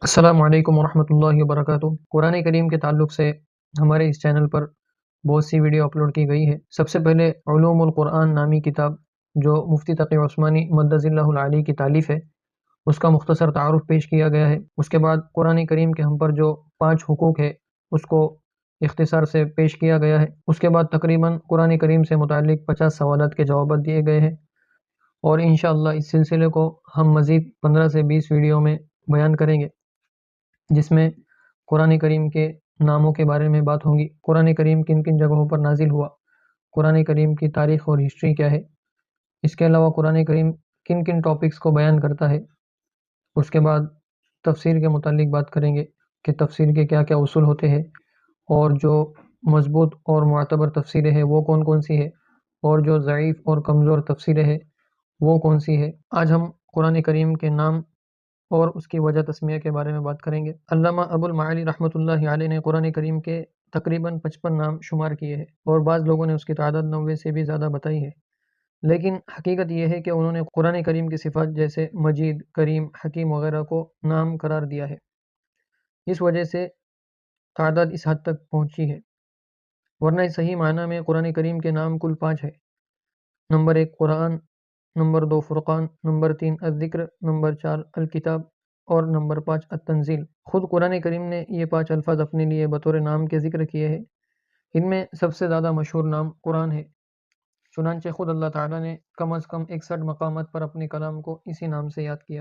السلام علیکم ورحمۃ اللہ وبرکاتہ۔ قرآن کریم کے تعلق سے ہمارے اس چینل پر بہت سی ویڈیو اپلوڈ کی گئی ہے۔ سب سے پہلے علوم القرآن نامی کتاب جو مفتی تقی عثمانی مدظ اللہ العلی کی تالیف ہے، اس کا مختصر تعارف پیش کیا گیا ہے۔ اس کے بعد قرآن کریم کے ہم پر جو 5 حقوق ہے اس کو اختصار سے پیش کیا گیا ہے۔ اس کے بعد تقریباً قرآن کریم سے متعلق 50 سوالات کے جوابات دیے گئے ہیں، اور انشاءاللہ اس سلسلے کو ہم مزید 15 سے 20 ویڈیو میں بیان کریں گے، جس میں قرآن کریم کے ناموں کے بارے میں بات ہوگی، قرآن کریم کن کن جگہوں پر نازل ہوا، قرآن کریم کی تاریخ اور ہسٹری کیا ہے، اس کے علاوہ قرآن کریم کن کن ٹاپکس کو بیان کرتا ہے۔ اس کے بعد تفسیر کے متعلق بات کریں گے کہ تفسیر کے کیا کیا اصول ہوتے ہیں، اور جو مضبوط اور معتبر تفسیریں ہیں وہ کون کون سی ہے، اور جو ضعیف اور کمزور تفسیریں ہیں وہ کون سی ہے۔ آج ہم قرآن کریم کے نام اور اس کی وجہ تسمیہ کے بارے میں بات کریں گے۔ علامہ ابو المعالی رحمۃ اللہ علیہ نے قرآن کریم کے تقریباً 55 نام شمار کیے ہیں، اور بعض لوگوں نے اس کی تعداد 90 سے بھی زیادہ بتائی ہے، لیکن حقیقت یہ ہے کہ انہوں نے قرآن کریم کی صفات جیسے مجید، کریم، حکیم وغیرہ کو نام قرار دیا ہے، اس وجہ سے تعداد اس حد تک پہنچی ہے، ورنہ صحیح معنی میں قرآن کریم کے نام کل 5 ہے۔ نمبر 1 قرآن، نمبر 2 فرقان، نمبر 3 الذکر، نمبر 4 الکتاب، اور نمبر 5 التنزیل۔ خود قرآن کریم نے یہ 5 الفاظ اپنے لیے بطور نام کے ذکر کیے ہیں۔ ان میں سب سے زیادہ مشہور نام قرآن ہے، چنانچہ خود اللہ تعالیٰ نے کم از کم 61 مقامات پر اپنے کلام کو اسی نام سے یاد کیا۔